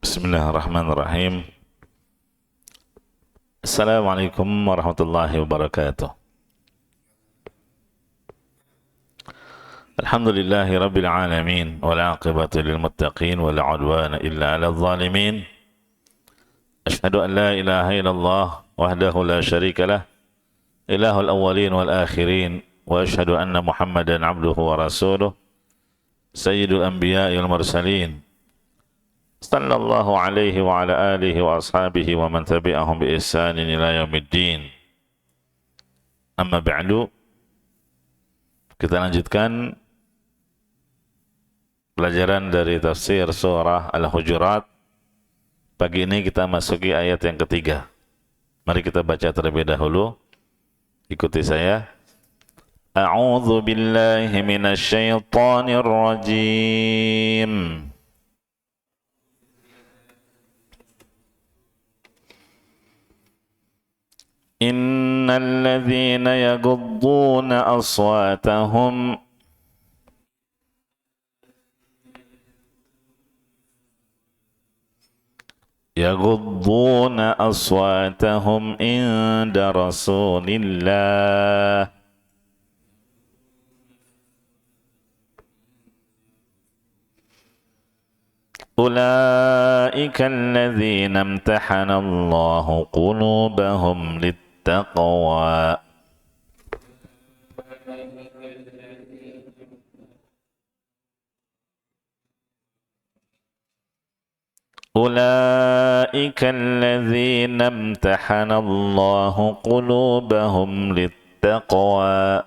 Bismillahirrahmanirrahim. Assalamualaikum warahmatullahi wabarakatuh. Alhamdulillahi rabbil alamin wal aqibatu lil muttaqin wala udwana illa 'alal zalimin. Asyhadu an la ilaha illallah wahdahu la syarika lah, ilahul awwalin wal akhirin, wa asyhadu anna Muhammadan 'abduhu wa rasuluh, sayyidul anbiya'i wal mursalin. Sallallahu alaihi wa ala alihi wa ashabihi wa man tabi'ahum bi ihsanin ila yaumiddin. Amma ba'du. Kita lanjutkan pelajaran dari tafsir surah Al-Hujurat. Pagi ini kita masuki ayat yang ketiga. Mari kita baca terlebih dahulu. Ikuti saya. A'udzu billahi minasy syaithanir rajim. Innal ladzina yaghudduna aswatahum inda Rasulillah ulaika alladzina imtahana Allahu qulubahum taqwa. Ulaika alladzina imtahana Allahu qulubahum littaqwa.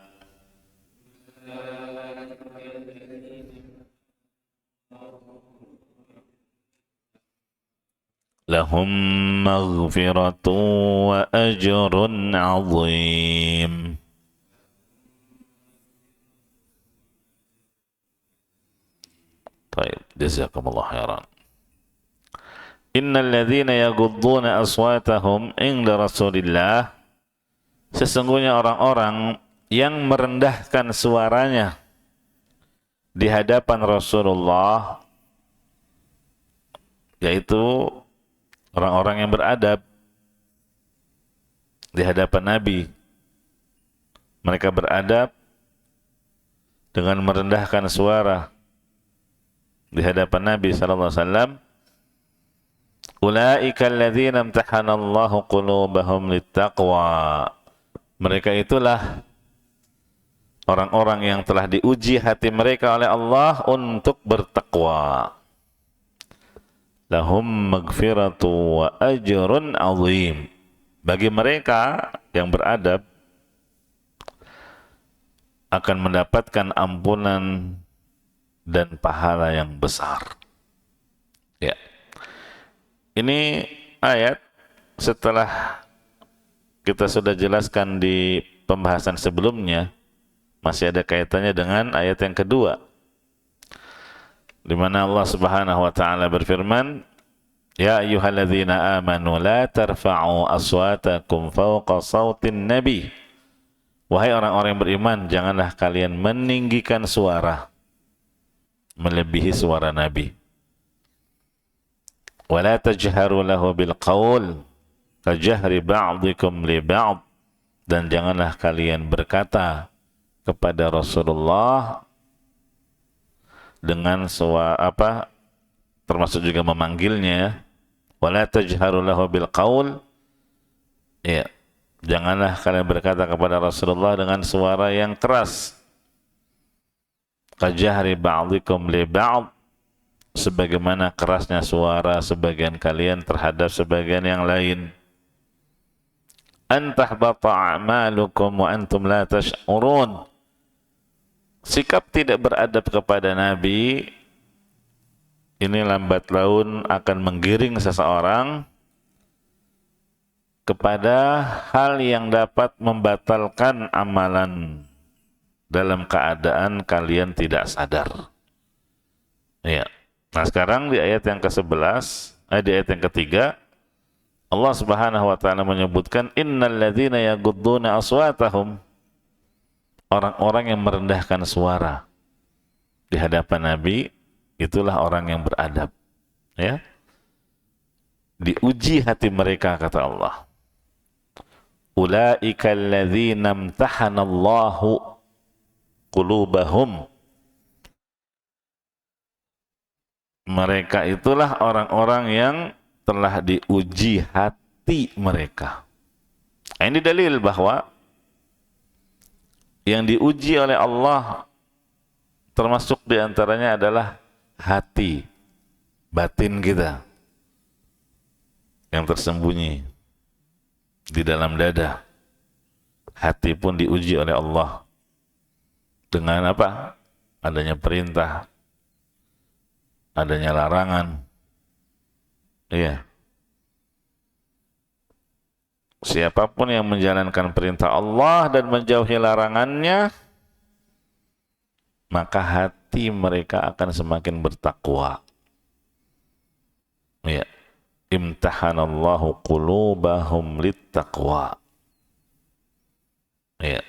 Lahum maghfiratun wa ajrun azim. Baik, jazakumullah khairan. Innal ladzina yaghudduna aswatahum inda Rasulillah, sesungguhnya orang-orang yang merendahkan suaranya di hadapan Rasulullah, yaitu orang-orang yang beradab di hadapan Nabi. Mereka beradab dengan merendahkan suara di hadapan Nabi sallallahu alaihi wasallam. Ulaika alladzina imtahana Allahu qulubahum littaqwa. Mereka itulah orang-orang yang telah diuji hati mereka oleh Allah untuk bertakwa. Lahum maghfiratu wa ajrun azim. Bagi mereka yang beradab akan mendapatkan ampunan dan pahala yang besar. Ya. Ini ayat setelah kita sudah jelaskan di pembahasan sebelumnya, masih ada kaitannya dengan ayat yang kedua, di mana Allah Subhanahu wa taala berfirman, "Ya ayyuhalladzina amanu la tarfa'u aswatakum fawqa sautin nabi." Wahai orang-orang yang beriman, janganlah kalian meninggikan suara melebihi suara Nabi. Wa la tajharu lahu bil qaul kajahri ba'dikum li ba'd, dan janganlah kalian berkata kepada Rasulullah dengan suara termasuk juga memanggilnya. Wala tajharu lahu bil qaul, ya, janganlah kalian berkata kepada Rasulullah dengan suara yang keras. Kajahri ba'dikum li ba'd, sebagaimana kerasnya suara sebagian kalian terhadap sebagian yang lain. An tahbata a'malukum wa antum la tash'urun. Sikap tidak beradab kepada Nabi ini lambat laun akan menggiring seseorang kepada hal yang dapat membatalkan amalan dalam keadaan kalian tidak sadar. Ya. Nah, sekarang di ayat yang ke-11, di ayat yang ketiga, Allah Subhanahu wa taala menyebutkan innal ladzina yaghudduna aswatahum, orang-orang yang merendahkan suara di hadapan Nabi, itulah orang yang beradab. Ya. diuji hati mereka, kata Allah. Ulaika alladzina imtahanallahu qulubahum. Mereka itulah orang-orang yang telah diuji hati mereka. Ini dalil bahwa yang diuji oleh Allah termasuk diantaranya adalah hati, batin kita yang tersembunyi di dalam dada. Hati pun diuji oleh Allah dengan apa? Adanya perintah, adanya larangan. Iya. Siapapun yang menjalankan perintah Allah dan menjauhi larangannya, maka hati mereka akan semakin bertakwa. Ya. Imtahanallahu qulubahum littaqwa. Ya.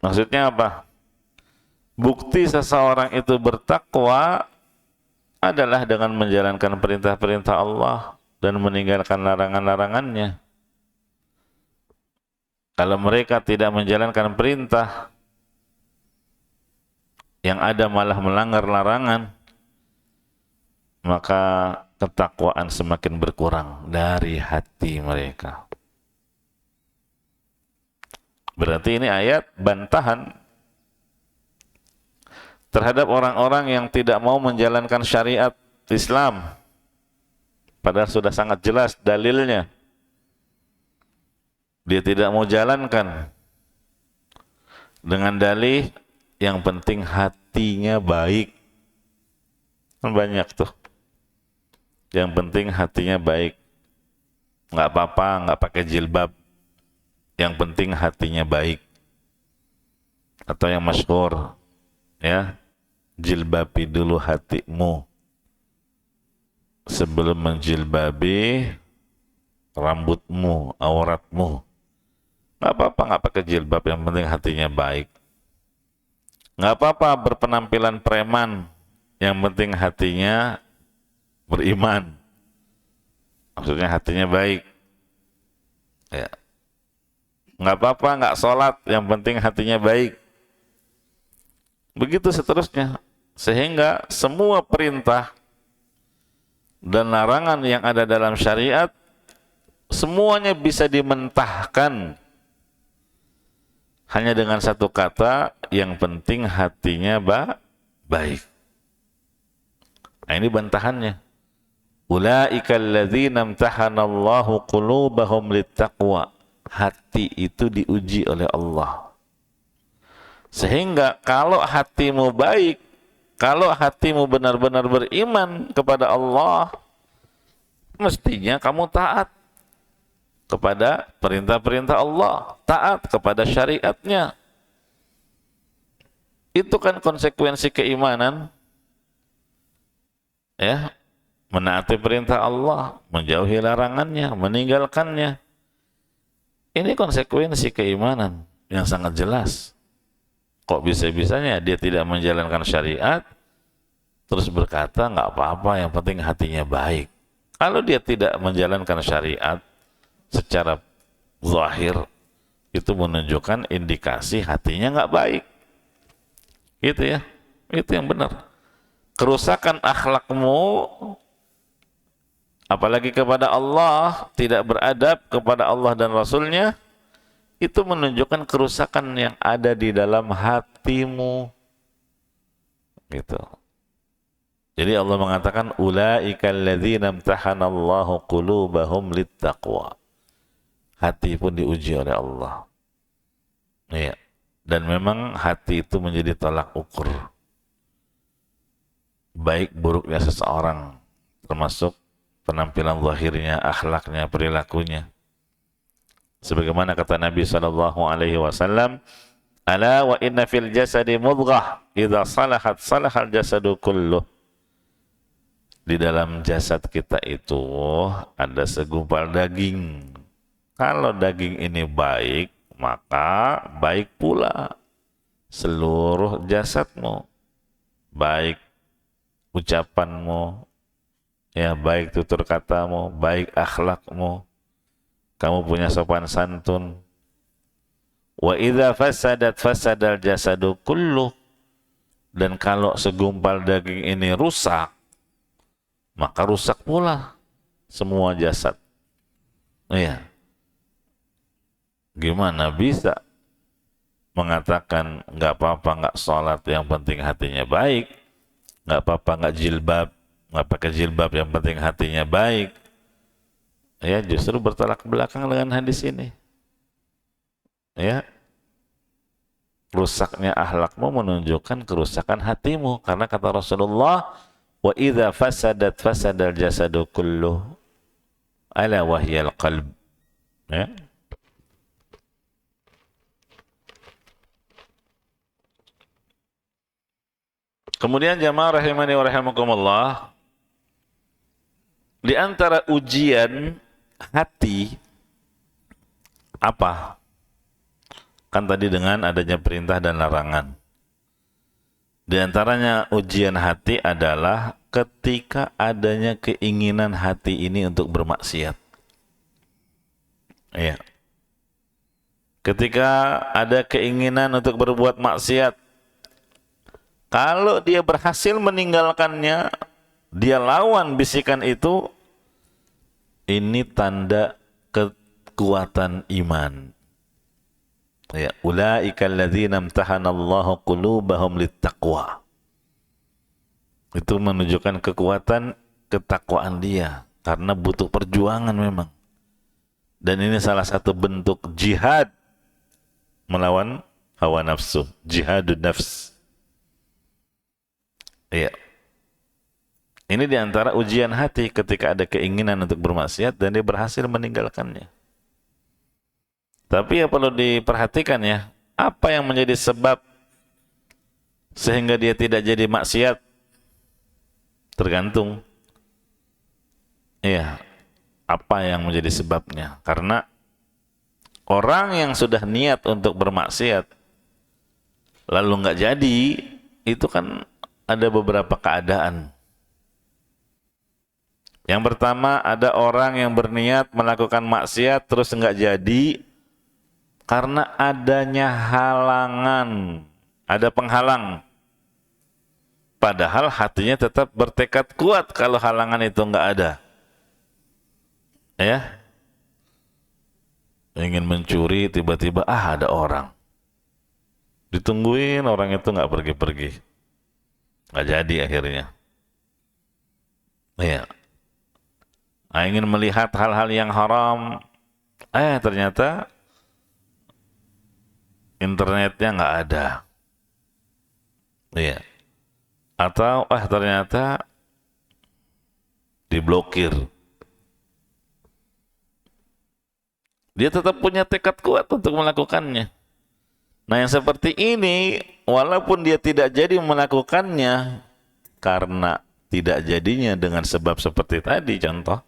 Maksudnya apa? Bukti seseorang itu bertakwa adalah dengan menjalankan perintah-perintah Allah dan meninggalkan larangan-larangannya. Kalau mereka tidak menjalankan perintah, yang ada malah melanggar larangan, maka ketakwaan semakin berkurang dari hati mereka. Berarti ini ayat bantahan terhadap orang-orang yang tidak mau menjalankan syariat Islam. Padahal sudah sangat jelas dalilnya. Dia tidak mau jalankan dengan dalih yang penting hatinya baik. Kan banyak tuh. Yang penting hatinya baik. Nggak apa-apa, nggak pakai jilbab. Yang penting hatinya baik. Atau yang masyhur, ya, jilbabi dulu hatimu sebelum menjilbabi rambutmu, auratmu. Nggak apa-apa nggak pakai jilbab, yang penting hatinya baik. Nggak apa-apa berpenampilan preman, yang penting hatinya beriman. Maksudnya hatinya baik. Ya. Nggak apa-apa nggak sholat, yang penting hatinya baik. Begitu seterusnya. Sehingga semua perintah dan larangan yang ada dalam syariat semuanya bisa dimentahkan hanya dengan satu kata, yang penting hatinya baik. Nah, ini bantahannya. Ulaika alladzina imtahanallahu qulubahum littaqwa. Hati itu diuji oleh Allah. Sehingga kalau hatimu baik, kalau hatimu benar-benar beriman kepada Allah, mestinya kamu taat kepada perintah-perintah Allah, taat kepada syariatnya. Itu kan konsekuensi keimanan. Ya, menaati perintah Allah, menjauhi larangannya, meninggalkannya. Ini konsekuensi keimanan yang sangat jelas. Kok bisa-bisanya dia tidak menjalankan syariat, terus berkata nggak apa-apa, yang penting hatinya baik. Kalau dia tidak menjalankan syariat secara zahir, itu menunjukkan indikasi hatinya nggak baik. Gitu ya, itu yang benar. Kerusakan akhlakmu, apalagi kepada Allah, tidak beradab kepada Allah dan Rasulnya, itu menunjukkan kerusakan yang ada di dalam hatimu. Gitu. Jadi Allah mengatakan ulaikal ladzina imtahanallahu qulubahum littaqwa. Hati pun diuji oleh Allah. Ya. Dan memang hati itu menjadi tolak ukur baik buruknya seseorang, termasuk penampilan zahirnya, akhlaknya, perilakunya. Sebagaimana kata Nabi SAW, ala wa inna fil jasadi mudghah, idza salahat salahal jasadu kulluh. Di dalam jasad kita itu ada segumpal daging. Kalau daging ini baik, maka baik pula seluruh jasadmu. Baik ucapanmu, ya, baik tutur katamu, baik akhlakmu, kamu punya sopan santun. Wa idza fasadat fasadal jasadu kullu, dan kalau segumpal daging ini rusak, maka rusak pula semua jasad. Iya. Gimana bisa mengatakan nggak apa-apa nggak sholat, yang penting hatinya baik, nggak apa-apa nggak jilbab, nggak pakai jilbab, yang penting hatinya baik? Ya, justru bertolak belakang dengan hadis ini. Ya, rusaknya akhlakmu menunjukkan kerusakan hatimu, karena kata Rasulullah, wa idza fasadat fasadal jasadu kulluh ala wahyal qalb. Ya. Kemudian jamaah rahimani wa rahimakumullah, di antara ujian hati apa? Kan tadi dengan adanya perintah dan larangan. Di antaranya ujian hati adalah ketika adanya keinginan hati ini untuk bermaksiat. Iya. Ketika ada keinginan untuk berbuat maksiat, kalau dia berhasil meninggalkannya, dia lawan bisikan itu, ini tanda kekuatan iman. Ya, ulaika alladzina imtahanallahu qulubahum littaqwa. Itu menunjukkan kekuatan ketakwaan dia, karena butuh perjuangan memang. Dan ini salah satu bentuk jihad melawan hawa nafsu, jihadun nafs. Iya. Ini diantara ujian hati ketika ada keinginan untuk bermaksiat dan dia berhasil meninggalkannya. Tapi ya perlu diperhatikan ya, apa yang menjadi sebab sehingga dia tidak jadi maksiat? Tergantung. Iya, apa yang menjadi sebabnya? Karena orang yang sudah niat untuk bermaksiat lalu nggak jadi, itu kan ada beberapa keadaan. Yang pertama, ada orang yang berniat melakukan maksiat terus nggak jadi karena adanya halangan, ada penghalang. Padahal hatinya tetap bertekad kuat kalau halangan itu nggak ada. Ya, ingin mencuri, tiba-tiba ada orang. Ditungguin orang itu nggak pergi-pergi. Nggak jadi akhirnya. Iya. Ingin melihat hal-hal yang haram, ternyata internetnya nggak ada. Iya. Atau ternyata diblokir. Dia tetap punya tekad kuat untuk melakukannya. Nah, yang seperti ini, walaupun dia tidak jadi melakukannya karena tidak jadinya dengan sebab seperti tadi contoh,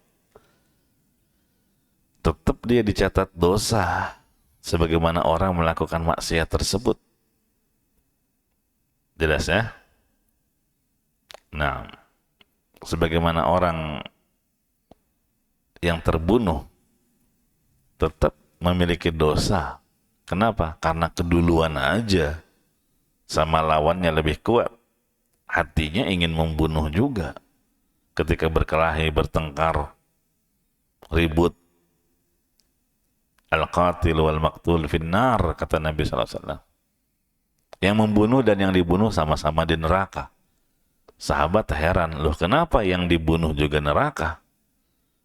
tetap dia dicatat dosa sebagaimana orang melakukan maksiat tersebut. Jelas ya? Nah, sebagaimana orang yang terbunuh tetap memiliki dosa. Kenapa? Karena keduluan aja sama lawannya lebih kuat. Hatinya ingin membunuh juga. Ketika berkelahi, bertengkar, ribut. Al-qatil wal maqtul finnar, kata Nabi SAW. Yang membunuh dan yang dibunuh sama-sama di neraka. Sahabat heran, loh kenapa yang dibunuh juga neraka?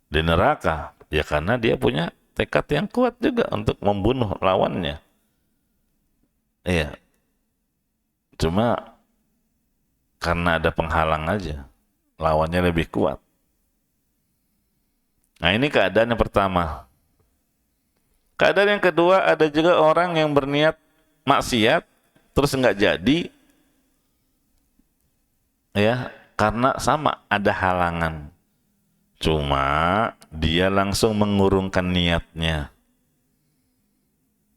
Di neraka, ya karena dia punya tekad yang kuat juga untuk membunuh lawannya. Iya. Cuma karena ada penghalang aja, lawannya lebih kuat. Nah, ini keadaan yang pertama. Keadaan yang kedua, ada juga orang yang berniat maksiat terus nggak jadi, ya karena sama ada halangan. Cuma dia langsung mengurungkan niatnya.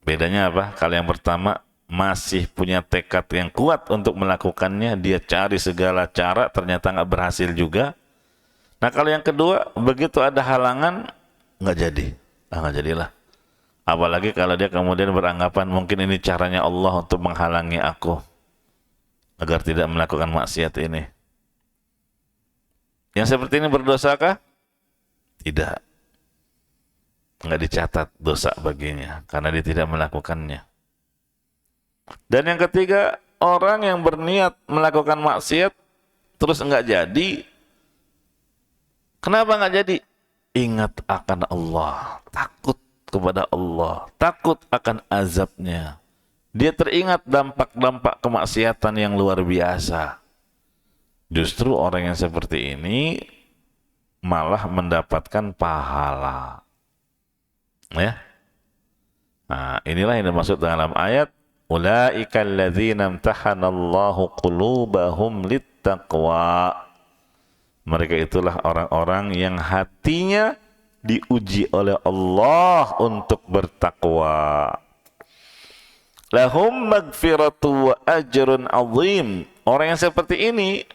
Bedanya apa? Kalau yang pertama masih punya tekad yang kuat untuk melakukannya, dia cari segala cara, ternyata nggak berhasil juga. Nah kalau yang kedua, begitu ada halangan, nggak jadi. Nggak jadilah. Apalagi kalau dia kemudian beranggapan mungkin ini caranya Allah untuk menghalangi aku agar tidak melakukan maksiat ini. Yang seperti ini berdosakah? Tidak. Nggak dicatat dosa baginya karena dia tidak melakukannya. Dan yang ketiga, orang yang berniat melakukan maksiat terus nggak jadi. Kenapa nggak jadi? Ingat akan Allah, takut kepada Allah, takut akan azabnya. Dia teringat dampak-dampak kemaksiatan yang luar biasa. Justru orang yang seperti ini malah mendapatkan pahala. Ya. Nah, inilah yang dimaksud dalam ayat ulaika alladzina imtahanallahu qulubahum littaqwa. Mereka itulah orang-orang yang hatinya diuji oleh Allah untuk bertakwa. Lahum magfiratu wa ajrun azim. Orang yang seperti ini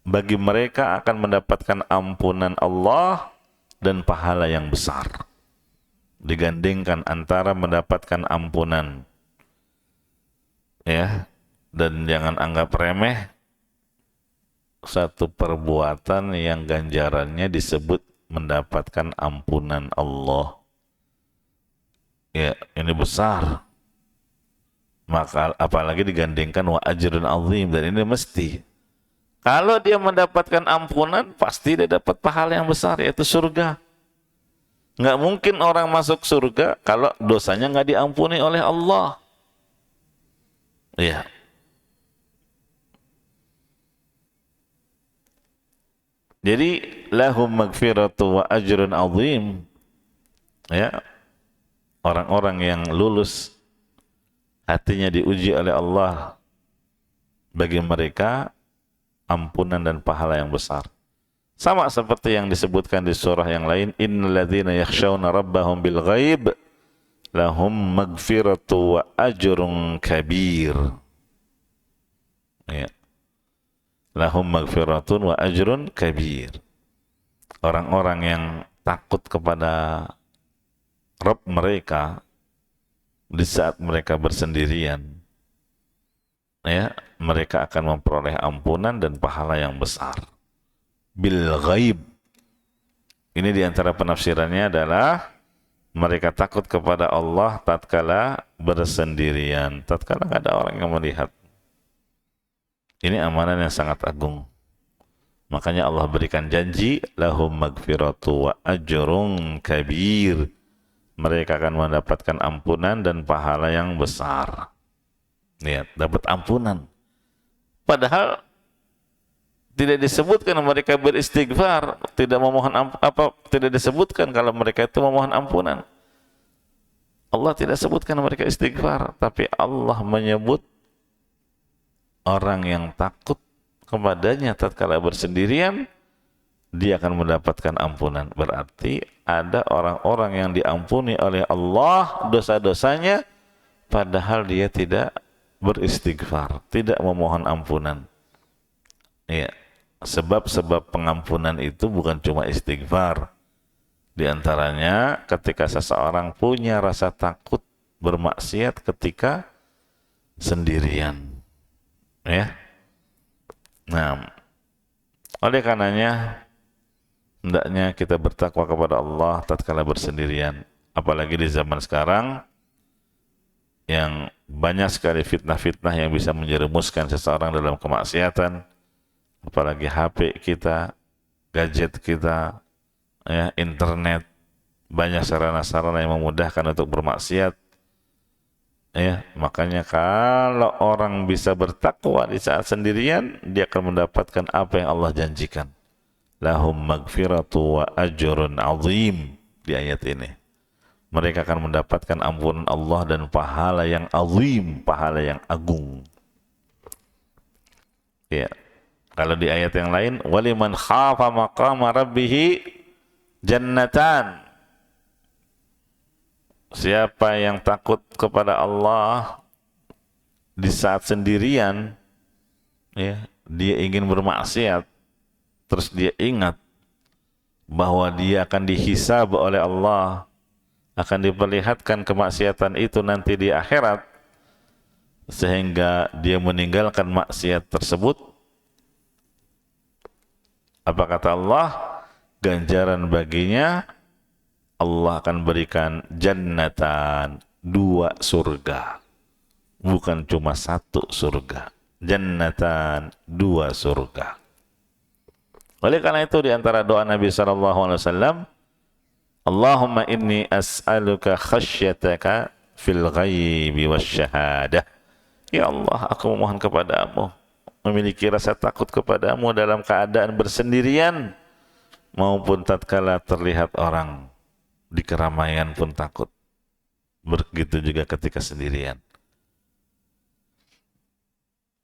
bagi mereka akan mendapatkan ampunan Allah dan pahala yang besar. Digandingkan antara mendapatkan ampunan, ya, dan jangan anggap remeh satu perbuatan yang ganjarannya disebut mendapatkan ampunan Allah. Ya, ini besar. Maka apalagi digandingkan wa ajrun azim, dan ini mesti. Kalau dia mendapatkan ampunan, pasti dia dapat pahala yang besar, yaitu surga. Nggak mungkin orang masuk surga kalau dosanya nggak diampuni oleh Allah. Iya. Jadi lahum magfiratu wa ajrun azim. Ya. Orang-orang yang lulus hatinya diuji oleh Allah, bagi mereka ampunan dan pahala yang besar. Sama seperti yang disebutkan di surah yang lain, innal ladzina yakhshawna rabbahum bil ghaib lahum magfiratu wa ajrun kabir. Ya. Lahum magfiratun wa ajrun kabir. Orang-orang yang takut kepada Rabb mereka di saat mereka bersendirian, ya, mereka akan memperoleh ampunan dan pahala yang besar. Bil ghaib. Ini diantara penafsirannya adalah mereka takut kepada Allah tatkala bersendirian, tatkala nggak ada orang yang melihat. Ini amanah yang sangat agung. Makanya Allah berikan janji, lahum magfiratu wa ajrun kabir. Mereka akan mendapatkan ampunan dan pahala yang besar. Lihat, dapat ampunan. Padahal tidak disebutkan mereka beristighfar, tidak memohon tidak disebutkan kalau mereka itu memohon ampunan. Allah tidak sebutkan mereka istighfar, tapi Allah menyebut orang yang takut kepadanya tatkala bersendirian, dia akan mendapatkan ampunan. Berarti ada orang-orang yang diampuni oleh Allah dosa-dosanya, padahal dia tidak beristighfar, tidak memohon ampunan. Ya, sebab-sebab pengampunan itu bukan cuma istighfar. Di antaranya ketika seseorang punya rasa takut bermaksiat ketika sendirian. Ya. Nah, oleh karenanya hendaknya kita bertakwa kepada Allah tatkala bersendirian, apalagi di zaman sekarang yang banyak sekali fitnah-fitnah yang bisa menjerumuskan seseorang dalam kemaksiatan, apalagi HP kita, gadget kita, ya, internet, banyak sarana-sarana yang memudahkan untuk bermaksiat. Ya, makanya kalau orang bisa bertakwa di saat sendirian, dia akan mendapatkan apa yang Allah janjikan. Lahum magfiratu wa ajrun azim di ayat ini. Mereka akan mendapatkan ampunan Allah dan pahala yang azim, pahala yang agung. Ya. Kalau di ayat yang lain, waliman khafa maqama rabbih jannatan. Siapa yang takut kepada Allah di saat sendirian, ya, dia ingin bermaksiat, terus dia ingat bahwa dia akan dihisab oleh Allah, akan diperlihatkan kemaksiatan itu nanti di akhirat, sehingga dia meninggalkan maksiat tersebut, apa kata Allah? Ganjaran baginya, Allah akan berikan jannatan, 2 surga. Bukan cuma 1 surga. Jannatan, 2 surga. Oleh karena itu di antara doa Nabi SAW, Allahumma inni as'aluka khasyataka fil ghaibi wasyahadah. Ya Allah, aku memohon kepadamu memiliki rasa takut kepadamu dalam keadaan bersendirian maupun tatkala terlihat orang. Di keramaian pun takut. Begitu juga ketika sendirian.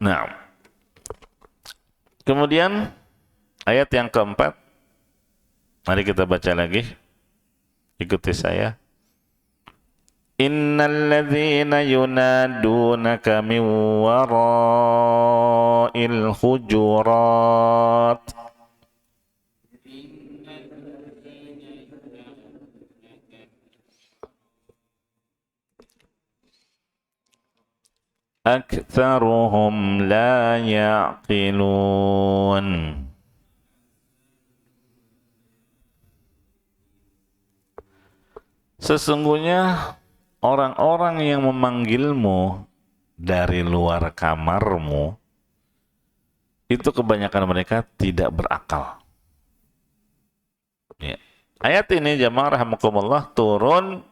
Nah, kemudian ayat yang keempat, mari kita baca lagi. Ikuti saya. Innal ladzina yunadunaka min wara'il hujurat aktsaruhum la ya'qilun. Sesungguhnya orang-orang yang memanggilmu dari luar kamarmu, itu kebanyakan mereka tidak berakal. Ya. Ayat ini jamaah rahimakumullah turun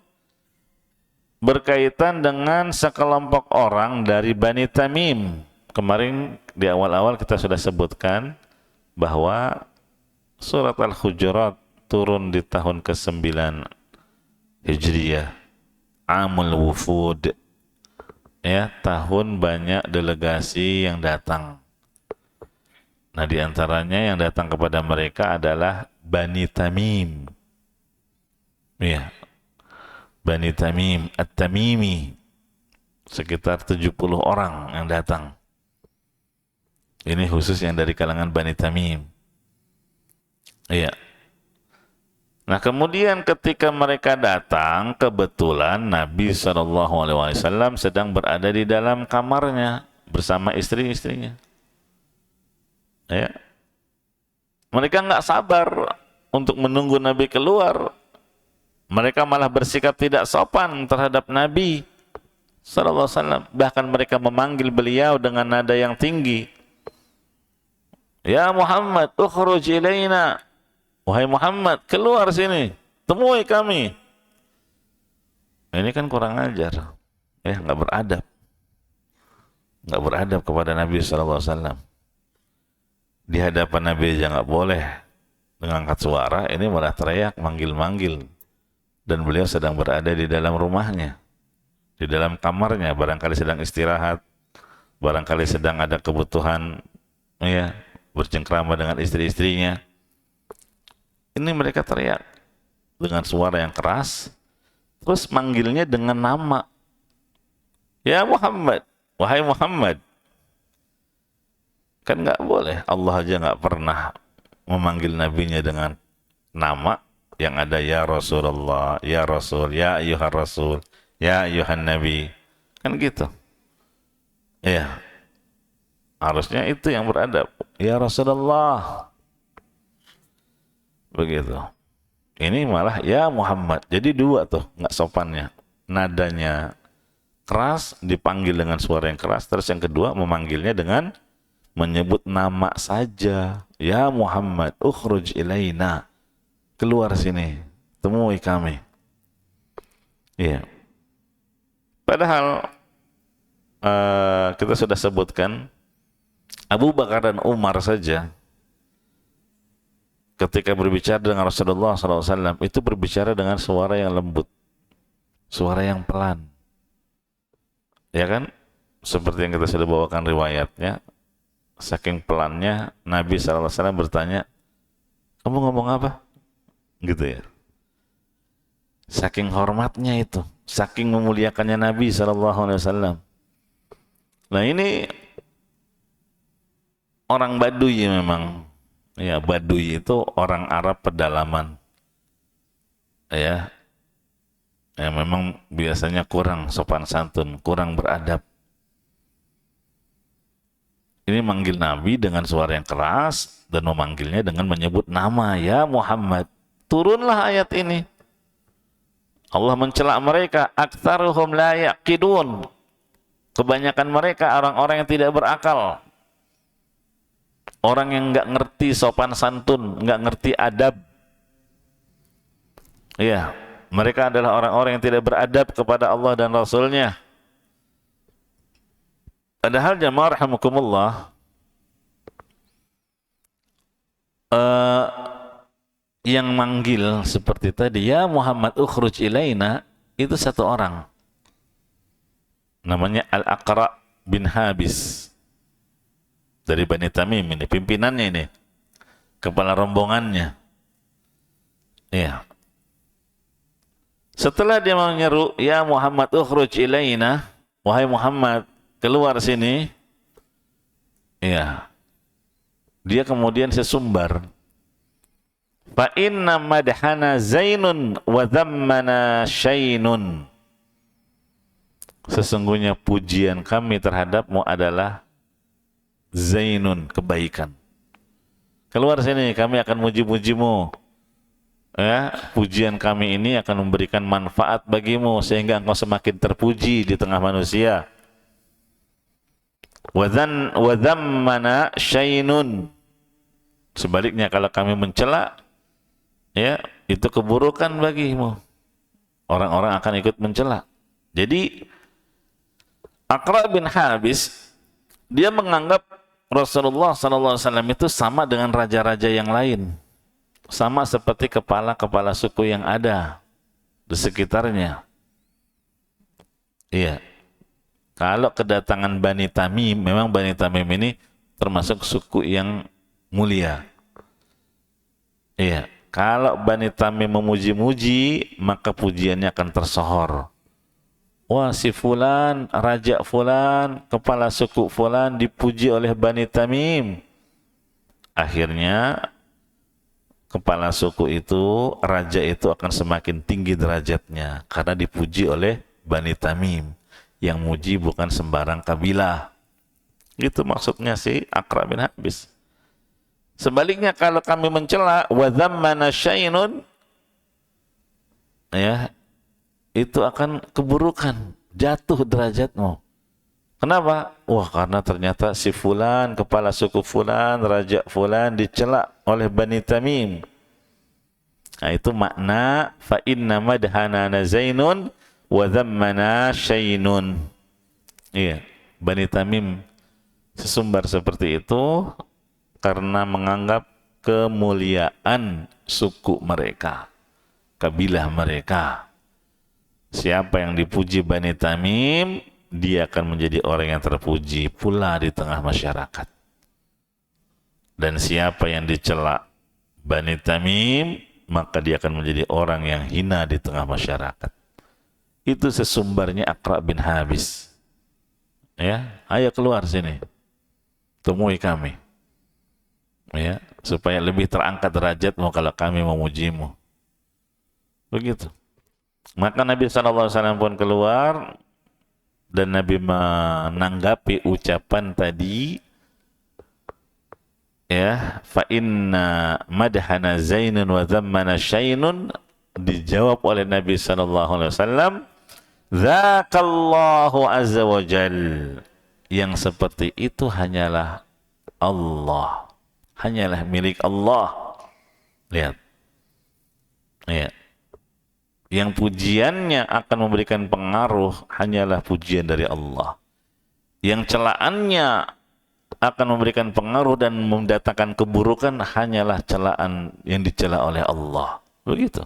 berkaitan dengan sekelompok orang dari Bani Tamim. Kemarin di awal-awal kita sudah sebutkan bahwa surat Al-Hujurat turun di tahun ke-9 Hijriyah, Amul Wufud, ya, tahun banyak delegasi yang datang. Nah, di antaranya yang datang kepada mereka adalah Bani Tamim. Ya, Bani Tamim, At-Tamimi, sekitar 70 orang yang datang. Ini khusus yang dari kalangan Bani Tamim. Iya. Nah, kemudian ketika mereka datang, kebetulan Nabi SAW sedang berada di dalam kamarnya bersama istri-istrinya. Ya. Mereka nggak sabar untuk menunggu Nabi keluar. Mereka malah bersikap tidak sopan terhadap Nabi SAW. Bahkan mereka memanggil beliau dengan nada yang tinggi. Ya Muhammad, ukhruj ilaina. Wahai Muhammad, keluar sini, temui kami. Ini kan kurang ajar, ya, nggak beradab kepada Nabi SAW. Di hadapan Nabi aja nggak boleh mengangkat suara, ini malah teriak, manggil-manggil. Dan beliau sedang berada di dalam rumahnya, di dalam kamarnya, barangkali sedang istirahat, barangkali sedang ada kebutuhan, ya, bercengkrama dengan istri-istrinya. Ini mereka teriak dengan suara yang keras, terus manggilnya dengan nama. Ya Muhammad, wahai Muhammad. Kan nggak boleh, Allah aja nggak pernah memanggil nabinya dengan nama. Yang ada ya Rasulullah, ya Rasul, ya ayyuhar Rasul, ya ayyuhan Nabi. Kan gitu. Ya, harusnya itu yang beradab. Ya Rasulullah. Begitu. Ini malah ya Muhammad. Jadi 2 tuh nggak sopannya. Nadanya keras, dipanggil dengan suara yang keras. Terus yang kedua memanggilnya dengan menyebut nama saja. Ya Muhammad, ukhruj ilaina. Keluar sini, temui kami. Iya. Padahal kita sudah sebutkan Abu Bakar dan Umar saja ketika berbicara dengan Rasulullah SAW itu berbicara dengan suara yang lembut, suara yang pelan, ya kan? Seperti yang kita sudah bawakan riwayatnya, saking pelannya Nabi SAW bertanya, kamu ngomong apa? Gitu ya. Saking hormatnya itu, saking memuliakannya Nabi SAW. Nah ini orang Baduy memang, Ya, Baduy itu orang Arab pedalaman. Ya, yang memang biasanya kurang sopan santun, kurang beradab. Ini manggil Nabi dengan suara yang keras dan memanggilnya dengan menyebut nama, ya Muhammad. Turunlah ayat ini. Allah mencela mereka, aktsaruhum la yaqidun. Kebanyakan mereka orang-orang yang tidak berakal. Orang yang nggak ngerti sopan santun, nggak ngerti adab. Iya, mereka adalah orang-orang yang tidak beradab kepada Allah dan Rasul-Nya. Padahal jamaah rahimakumullah, yang manggil seperti tadi, ya Muhammad ukhruj ilaina, itu satu orang. Namanya Al-Aqra bin Habis. Dari Bani Tamim ini, pimpinannya ini. Kepala rombongannya. Iya. Setelah dia menyeru, ya Muhammad ukhruj ilaina, wahai Muhammad, keluar sini. Iya. Dia kemudian sesumbar. Fa inna madhana zainun wa dhammana syainun. Sesungguhnya pujian kami terhadapmu adalah zainun, kebaikan. Keluar sini, kami akan muji-mujimu. Ya, pujian kami ini akan memberikan manfaat bagimu sehingga engkau semakin terpuji di tengah manusia. Wa dhammana syainun. Sebaliknya kalau kami mencela, ya, itu keburukan bagimu. Orang-orang akan ikut mencela. Jadi Aqra bin Habis, dia menganggap Rasulullah SAW itu sama dengan raja-raja yang lain. Sama seperti kepala-kepala suku yang ada di sekitarnya. Iya. Kalau kedatangan Bani Tamim, memang Bani Tamim ini termasuk suku yang mulia. Iya. Kalau Bani Tamim memuji-muji, maka pujiannya akan tersohor. Wah, si fulan, raja fulan, kepala suku fulan dipuji oleh Bani Tamim. Akhirnya kepala suku itu, raja itu akan semakin tinggi derajatnya karena dipuji oleh Bani Tamim. Yang muji bukan sembarang kabilah. Itu maksudnya si Aqra bin Habis. Sebaliknya kalau kami mencela wa dhammana syainun, ya, itu akan keburukan, jatuh derajatmu. Kenapa? Wah, karena ternyata si fulan, kepala suku fulan, raja fulan dicela oleh Bani Tamim. Nah, itu makna fa inna madhanana zainun wa dhammana syainun. Iya, Bani Tamim sesumbar seperti itu karena menganggap kemuliaan suku mereka, kabilah mereka. Siapa yang dipuji Bani Tamim, dia akan menjadi orang yang terpuji pula di tengah masyarakat. Dan siapa yang dicela Bani Tamim, maka dia akan menjadi orang yang hina di tengah masyarakat. Itu sesumbarnya Aqra bin Habis. Ya, ayo keluar sini, temui kami. Ya, supaya lebih terangkat derajatmu kalau kami memujimu. Begitu. Maka Nabi SAW pun keluar dan Nabi menanggapi ucapan tadi, ya, fa inna madhana zainun wa dhammana syainun, dijawab oleh Nabi SAW, dzakallahu azza wa jal, yang seperti itu hanyalah Allah, hanyalah milik Allah. Lihat, ya, yang pujiannya akan memberikan pengaruh hanyalah pujian dari Allah. Yang celaannya akan memberikan pengaruh dan mendatangkan keburukan hanyalah celaan yang dicela oleh Allah. Begitu.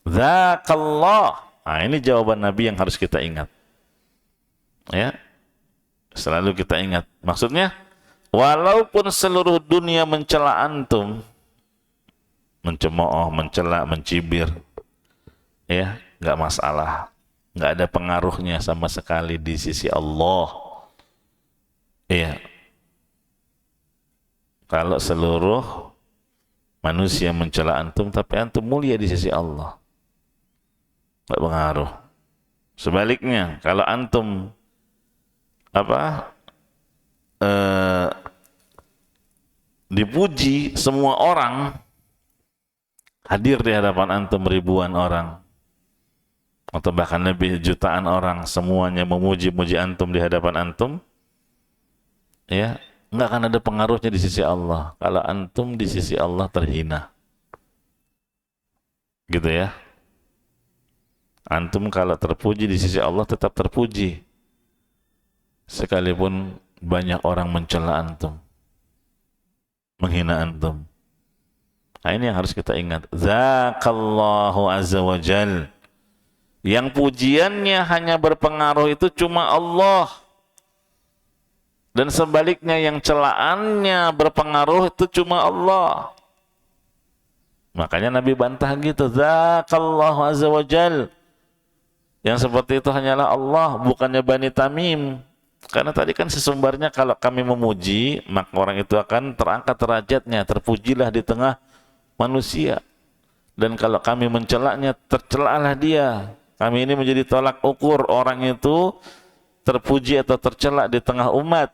Dzakallah. Nah, ini jawaban Nabi yang harus kita ingat. Ya. Selalu kita ingat. Maksudnya, walaupun seluruh dunia mencela antum, mencemooh, mencela, mencibir, ya, nggak masalah, nggak ada pengaruhnya sama sekali di sisi Allah. Iya. kalau seluruh manusia mencela antum, tapi antum mulia di sisi Allah. Nggak pengaruh. Sebaliknya, kalau antum dipuji semua orang, hadir di hadapan antum ribuan orang, atau bahkan lebih jutaan orang, semuanya memuji-muji antum di hadapan antum, ya, nggak akan ada pengaruhnya di sisi Allah. Kalau antum di sisi Allah terhina, gitu ya. Antum kalau terpuji di sisi Allah tetap terpuji, sekalipun banyak orang mencela antum, menghina antum. Nah, ini yang harus kita ingat. Zakallahu azza wa jal. Yang pujiannya hanya berpengaruh itu cuma Allah. Dan sebaliknya yang celaannya berpengaruh itu cuma Allah. Makanya Nabi bantah gitu. Zakallahu azza wa jal. Yang seperti itu hanyalah Allah, bukannya Bani Tamim. Karena tadi kan sesumbarnya kalau kami memuji, maka orang itu akan terangkat derajatnya, terpujilah di tengah manusia. Dan kalau kami mencelaknya, tercelalah dia. Kami ini menjadi tolak ukur orang itu terpuji atau tercelak di tengah umat.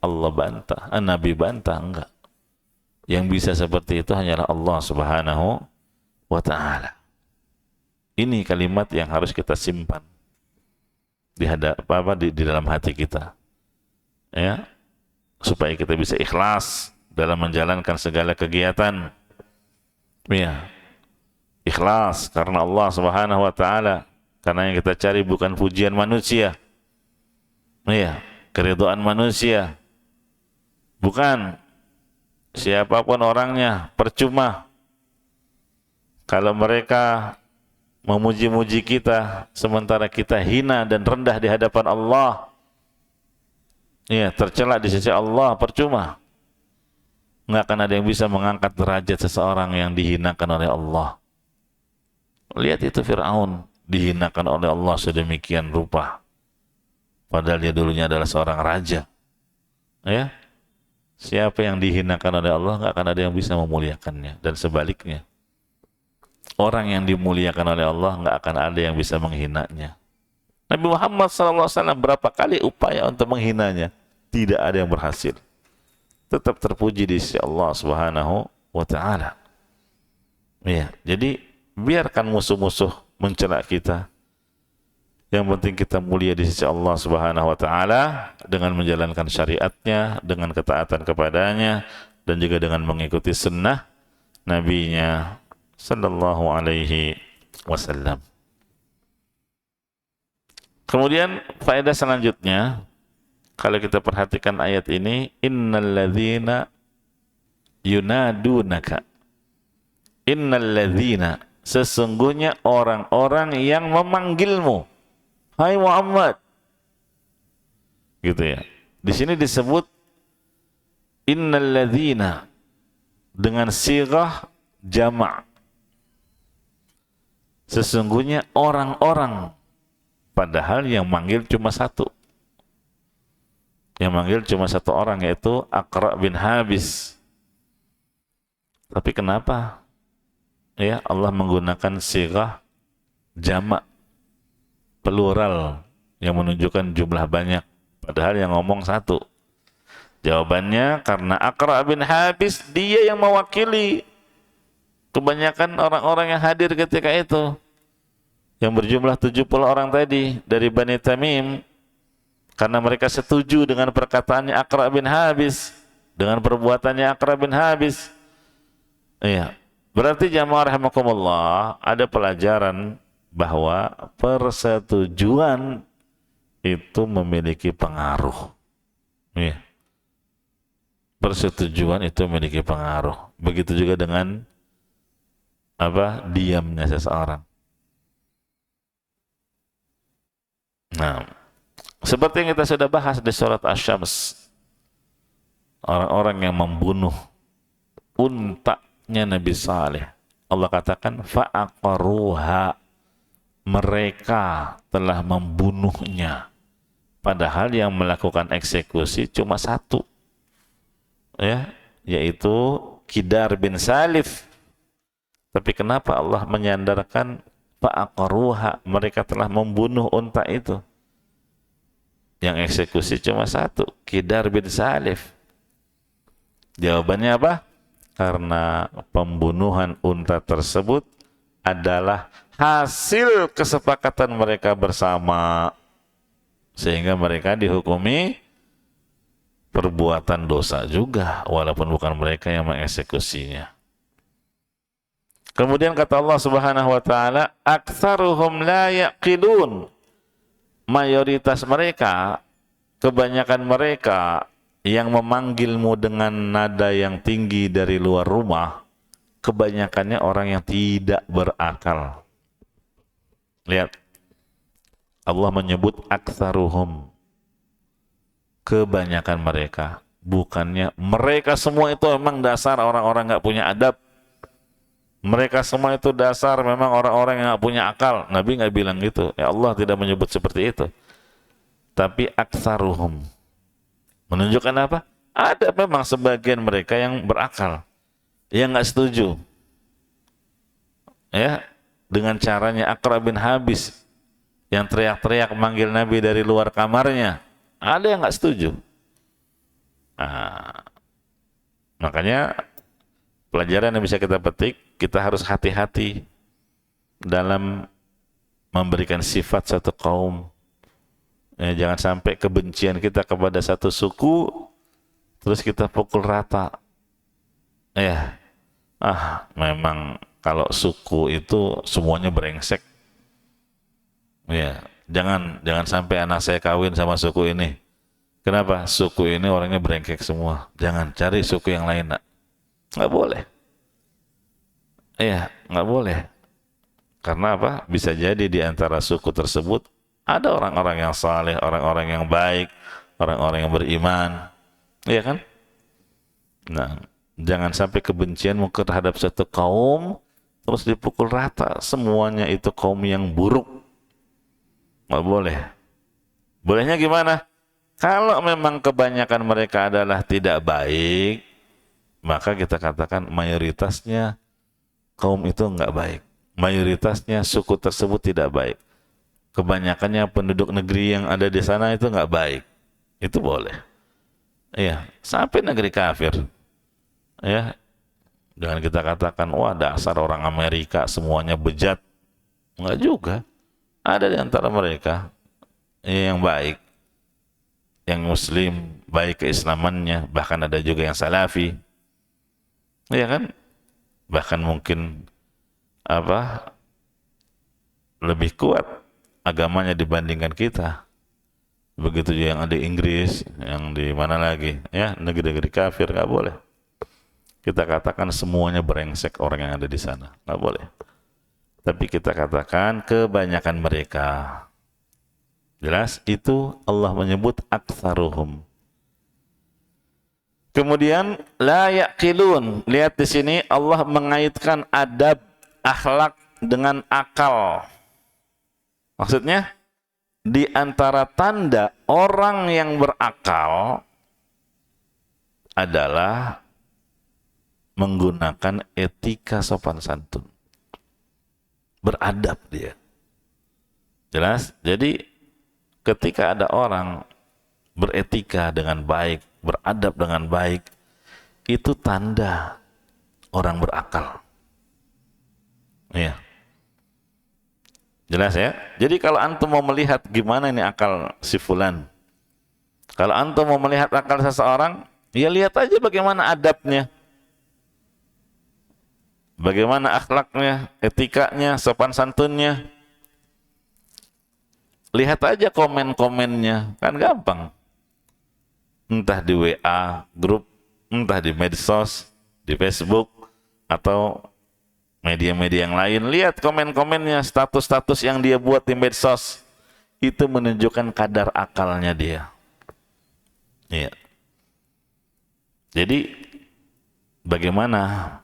Allah bantah, Nabi bantah, enggak. Yang bisa seperti itu hanyalah Allah Subhanahu wa ta'ala. Ini kalimat yang harus kita simpan di dalam hati kita, ya, supaya kita bisa ikhlas dalam menjalankan segala kegiatan. Ya, ikhlas karena Allah Subhanahu wa ta'ala, karena yang kita cari bukan pujian manusia, ya, keridhaan manusia, bukan siapapun orangnya, percuma kalau mereka memuji-muji kita sementara kita hina dan rendah di hadapan Allah, ya, tercela di sisi Allah, percuma. Nggak akan ada yang bisa mengangkat derajat seseorang yang dihinakan oleh Allah. Lihat itu Fir'aun dihinakan oleh Allah sedemikian rupa, padahal dia dulunya adalah seorang raja. Ya, siapa yang dihinakan oleh Allah nggak akan ada yang bisa memuliakannya, dan sebaliknya. Orang yang dimuliakan oleh Allah nggak akan ada yang bisa menghinanya. Nabi Muhammad SAW berapa kali upaya untuk menghinanya, tidak ada yang berhasil. Tetap terpuji di sisi Allah Subhanahu wa ta'ala. Ya, jadi biarkan musuh-musuh mencela kita. Yang penting kita mulia di sisi Allah Subhanahu wa ta'ala dengan menjalankan syariatnya, dengan ketaatan kepadanya, dan juga dengan mengikuti sunnah Nabi-Nya sallallahu alaihi wasallam. Kemudian faedah selanjutnya, kalau kita perhatikan ayat ini, innalladzina yunadunaka. Innalladzina, sesungguhnya orang-orang yang memanggilmu, hai Muhammad. Gitu ya. Di sini disebut innalladzina dengan sighah jama'. Sesungguhnya orang-orang, padahal yang manggil cuma satu. Yang manggil cuma satu orang, yaitu Aqra' bin Habis. Tapi kenapa ya Allah menggunakan sighah jama', plural, yang menunjukkan jumlah banyak, padahal yang ngomong satu? Jawabannya karena Aqra' bin Habis dia yang mewakili kebanyakan orang-orang yang hadir ketika itu, yang berjumlah 70 orang tadi dari Bani Tamim, karena mereka setuju dengan perkataannya Aqra' bin Habis, dengan perbuatannya Aqra' bin Habis. Iya, berarti jamaah rahimakumullah, ada pelajaran bahwa persetujuan itu memiliki pengaruh. Iya, persetujuan itu memiliki pengaruh. Begitu juga dengan diamnya seseorang. Nah, seperti yang kita sudah bahas di surat Asy-Syams, orang-orang yang membunuh untanya Nabi Saleh, Allah katakan fa'aqaruha, mereka telah membunuhnya, padahal yang melakukan eksekusi cuma satu. Ya, yaitu Kidar bin Salif. Tapi kenapa Allah menyandarkan fa'aqaruha, mereka telah membunuh unta itu? Yang eksekusi cuma satu, Kidar bin Salif. Jawabannya apa? Karena pembunuhan unta tersebut adalah hasil kesepakatan mereka bersama, sehingga mereka dihukumi perbuatan dosa juga, walaupun bukan mereka yang mengeksekusinya. Kemudian kata Allah Subhanahu wa taala, aktsaruhum la yaqilun. Mayoritas mereka, kebanyakan mereka yang memanggilmu dengan nada yang tinggi dari luar rumah, kebanyakannya orang yang tidak berakal. Lihat, Allah menyebut aktsaruhum, kebanyakan mereka, bukannya mereka semua itu memang dasar orang-orang nggak punya adab. Mereka semua itu dasar memang orang-orang yang nggak punya akal. Nabi nggak bilang gitu. Ya Allah tidak menyebut seperti itu. Tapi aktsaruhum menunjukkan apa? Ada memang sebagian mereka yang berakal, yang nggak setuju. Ya, dengan caranya Aqra bin Habis yang teriak-teriak manggil Nabi dari luar kamarnya. Ada yang nggak setuju. Nah, makanya pelajaran yang bisa kita petik, kita harus hati-hati dalam memberikan sifat satu kaum. Ya, jangan sampai kebencian kita kepada satu suku terus kita pukul rata. Ya, memang kalau suku itu semuanya brengsek. Ya, jangan sampai anak saya kawin sama suku ini. Kenapa? Suku ini orangnya brengsek semua. Jangan, cari suku yang lain, nak. Nggak boleh. Iya, nggak boleh. Karena apa? Bisa jadi di antara suku tersebut ada orang-orang yang saleh, orang-orang yang baik, orang-orang yang beriman. Iya kan? Nah, jangan sampai kebencianmu terhadap satu kaum terus dipukul rata. Semuanya itu kaum yang buruk. Nggak boleh. Bolehnya gimana? Kalau memang kebanyakan mereka adalah tidak baik, maka kita katakan mayoritasnya kaum itu enggak baik. Mayoritasnya suku tersebut tidak baik. Kebanyakannya penduduk negeri yang ada di sana itu enggak baik. Itu boleh. Iya, sampai negeri kafir. Ya. Jangan kita katakan, wah dasar orang Amerika semuanya bejat. Enggak juga. Ada di antara mereka yang baik, yang muslim, baik keislamannya, bahkan ada juga yang salafi. Iya kan? Bahkan mungkin lebih kuat agamanya dibandingkan kita. Begitu juga yang ada di Inggris, yang di mana lagi, ya, negeri-negeri kafir, nggak boleh. Kita katakan semuanya brengsek orang yang ada di sana, nggak boleh. Tapi kita katakan kebanyakan mereka. Jelas? Itu Allah menyebut aktsaruhum. Kemudian la yaqilun. Lihat di sini Allah mengaitkan adab, akhlak dengan akal. Maksudnya di antara tanda orang yang berakal adalah menggunakan etika sopan santun. Beradab dia. Jelas? Jadi ketika ada orang beretika dengan baik, beradab dengan baik, itu tanda orang berakal. Iya. Jelas ya? Jadi kalau antum mau melihat gimana ini akal si fulan, kalau antum mau melihat akal seseorang, ya lihat aja bagaimana adabnya, bagaimana akhlaknya, etikanya, sopan santunnya. Lihat aja komen-komennya, kan gampang. Entah di WA, grup, entah di medsos, di Facebook, atau media-media yang lain. Lihat komen-komennya, status-status yang dia buat di medsos. Itu menunjukkan kadar akalnya dia. Iya. Jadi, bagaimana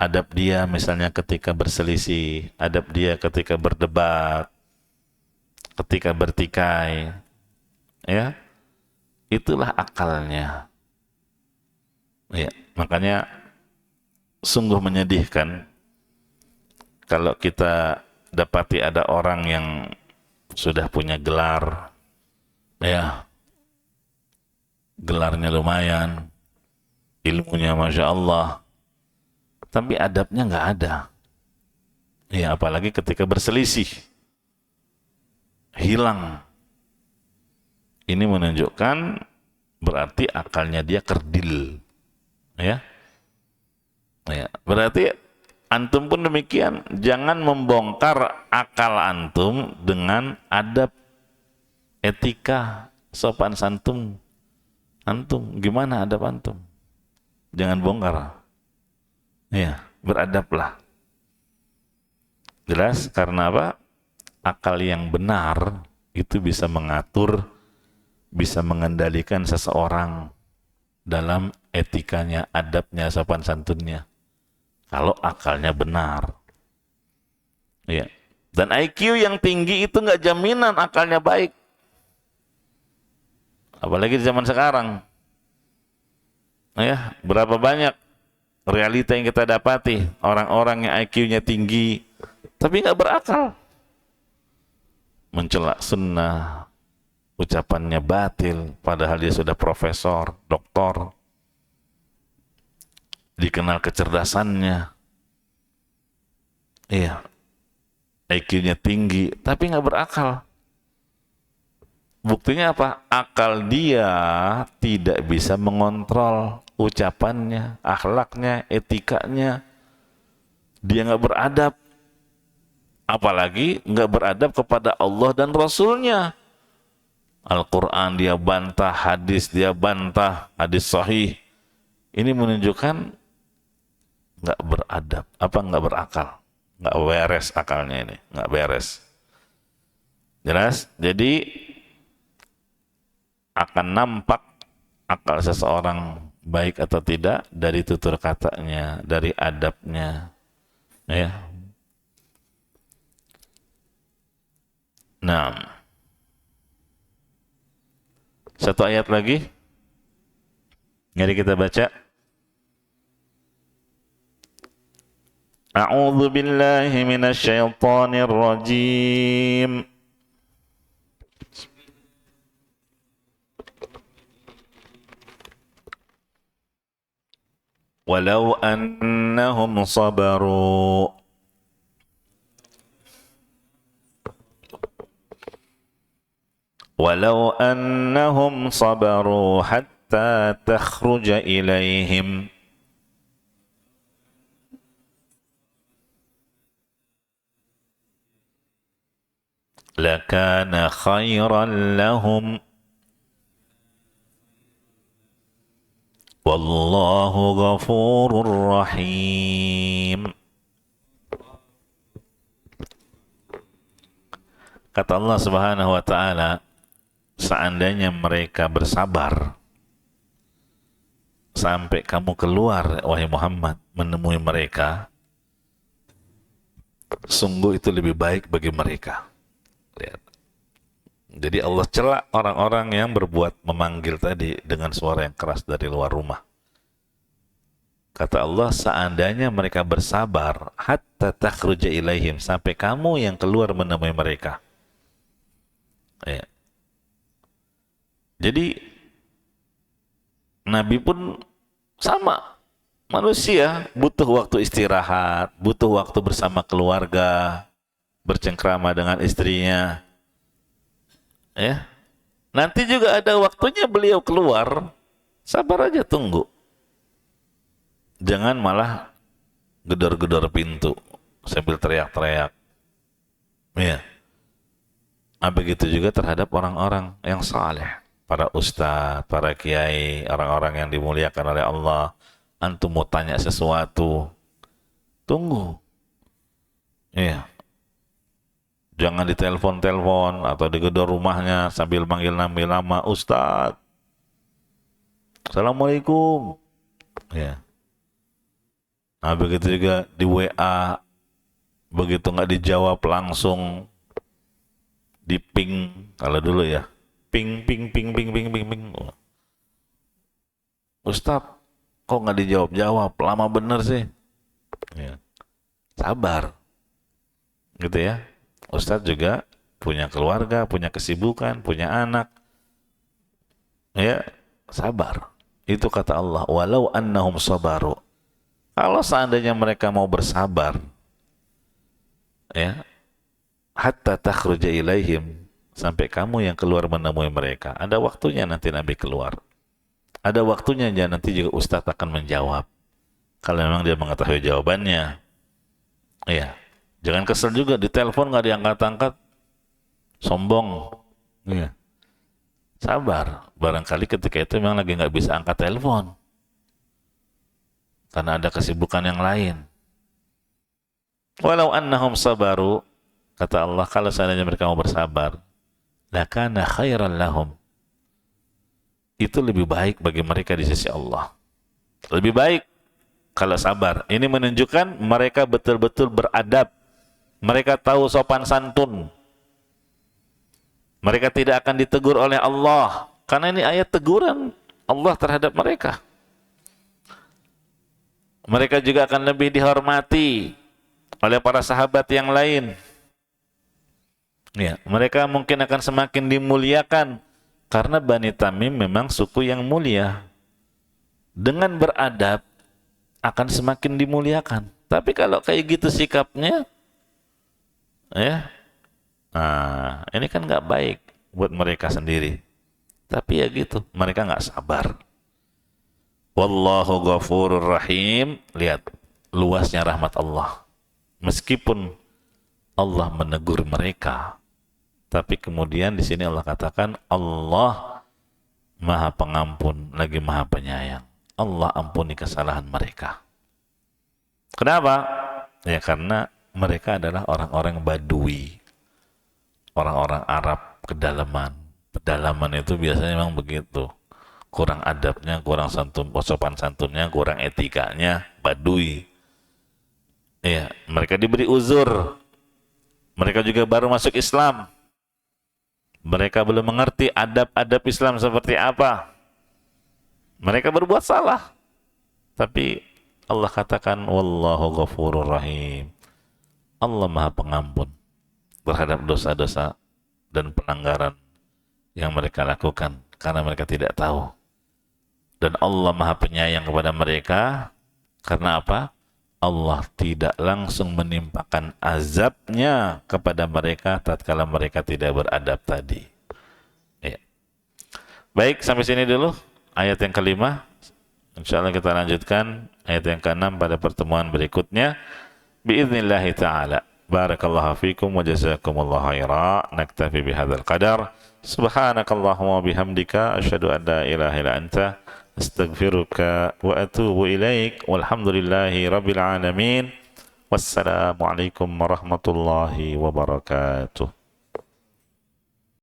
adab dia misalnya ketika berselisih, adab dia ketika berdebat, ketika bertikai, ya, itulah akalnya. Ya, makanya sungguh menyedihkan kalau kita dapati ada orang yang sudah punya gelar, ya, gelarnya lumayan, ilmunya Masya Allah, tapi adabnya nggak ada. Ya, apalagi ketika berselisih, hilang. Ini menunjukkan berarti akalnya dia kerdil. Ya, ya. Berarti antum pun demikian. Jangan membongkar akal antum dengan adab, etika, sopan santun. Antum, gimana adab antum? Jangan bongkar. Ya, beradablah. Jelas, karena apa? Akal yang benar itu bisa mengatur, bisa mengendalikan seseorang dalam etikanya, adabnya, sopan santunnya. Kalau akalnya benar. Ya. Dan IQ yang tinggi itu nggak jaminan akalnya baik. Apalagi di zaman sekarang. Ya, berapa banyak realita yang kita dapati, orang-orang yang IQ-nya tinggi tapi nggak berakal, mencela sunnah, ucapannya batil, padahal dia sudah profesor, doktor, dikenal kecerdasannya, iya, IQ-nya tinggi, tapi nggak berakal. Buktinya apa? Akal dia tidak bisa mengontrol ucapannya, akhlaknya, etikanya. Dia nggak beradab, apalagi nggak beradab kepada Allah dan Rasulnya. Al-Quran dia bantah, hadis dia bantah, hadis sahih. Ini menunjukkan nggak beradab, apa nggak berakal, nggak beres akalnya ini, nggak beres. Jelas? Jadi akan nampak akal seseorang baik atau tidak dari tutur katanya, dari adabnya, ya. Nah, satu ayat lagi, mari kita baca. A'udzu billahi minasy syaithanir rajim. Walau annahum sabaru Walau annahum sabaru hatta takhruja ilaihim lakana khairan lahum wallahu ghafurur rahim. Kata Allah Subhanahu wa taala, seandainya mereka bersabar sampai kamu keluar, wahai Muhammad, menemui mereka, sungguh itu lebih baik bagi mereka. Lihat. Jadi Allah celak orang-orang yang berbuat memanggil tadi dengan suara yang keras dari luar rumah. Kata Allah, seandainya mereka bersabar hatta takhruja ilaihim, sampai kamu yang keluar menemui mereka. Ya. Jadi Nabi pun sama, manusia butuh waktu istirahat, butuh waktu bersama keluarga, bercengkrama dengan istrinya. Ya. Nanti juga ada waktunya beliau keluar, sabar aja tunggu. Jangan malah gedor-gedor pintu sambil teriak-teriak. Ya. Nah, begitu juga terhadap orang-orang yang saleh, para ustadz, para kiai, orang-orang yang dimuliakan oleh Allah. Antum mau tanya sesuatu, tunggu. Iya. Jangan ditelepon-telepon atau digedor rumahnya sambil manggil nama Ustadz. Assalamualaikum. Ya. Nah, begitu juga di WA, begitu nggak dijawab langsung di ping, kalau dulu ya, ping. Ustadz, kok nggak dijawab-jawab, lama bener sih. Ya. Sabar, gitu ya. Ustadz juga punya keluarga, punya kesibukan, punya anak. Ya, sabar. Itu kata Allah, walau annahum sabaru. Kalau seandainya mereka mau bersabar, ya, hatta takhruja ilaihim, sampai kamu yang keluar menemui mereka. Ada waktunya nanti Nabi keluar. Ada waktunya ya, nanti juga Ustadz akan menjawab. Kalau memang dia mengetahui jawabannya. Iya. Jangan kesel juga, ditelepon nggak diangkat-angkat. Sombong. Iya. Sabar. Barangkali ketika itu memang lagi nggak bisa angkat telepon. Karena ada kesibukan yang lain. Walau annahum sabaru, kata Allah, kalau seandainya mereka mau bersabar, lakana khairan lahum. Itu lebih baik bagi mereka di sisi Allah. Lebih baik kalau sabar. Ini menunjukkan mereka betul-betul beradab. Mereka tahu sopan santun. Mereka tidak akan ditegur oleh Allah. Karena ini ayat teguran Allah terhadap mereka. Mereka juga akan lebih dihormati oleh para sahabat yang lain. Ya, mereka mungkin akan semakin dimuliakan karena Bani Tamim memang suku yang mulia. Dengan beradab akan semakin dimuliakan. Tapi kalau kayak gitu sikapnya, ya, nah, ini kan nggak baik buat mereka sendiri. Tapi ya gitu, mereka nggak sabar. Wallahu ghafurur rahim. Lihat luasnya rahmat Allah. Meskipun Allah menegur mereka, tapi kemudian di sini Allah katakan Allah Maha Pengampun lagi Maha Penyayang. Allah ampuni kesalahan mereka. Kenapa? Ya karena mereka adalah orang-orang Badui, orang-orang Arab kedalaman. Pedalaman itu biasanya memang begitu. Kurang adabnya, kurang santun, sopan santunnya, kurang etikanya, Badui. Iya, mereka diberi uzur. Mereka juga baru masuk Islam. Mereka belum mengerti adab-adab Islam seperti apa. Mereka berbuat salah. Tapi Allah katakan, wallahu ghafurur rahim. Allah Maha Pengampun terhadap dosa-dosa dan pelanggaran yang mereka lakukan karena mereka tidak tahu. Dan Allah Maha Penyayang kepada mereka karena apa? Allah tidak langsung menimpakan azabnya kepada mereka tatkala mereka tidak beradab tadi. Ya. Baik, sampai sini dulu ayat yang kelima. Insyaallah kita lanjutkan ayat yang keenam pada pertemuan berikutnya. Biidznillahi ta'ala. Barakallahu fikum wa jazakumullahu khairan. Naktafi bihadzal qadar. Subhanakallahumma bihamdika asyhadu an la ilaha illa anta astaghfiruka wa atubu ilaik. Walhamdulillahi rabbil alamin. Wassalamu alaikum warahmatullahi wabarakatuh.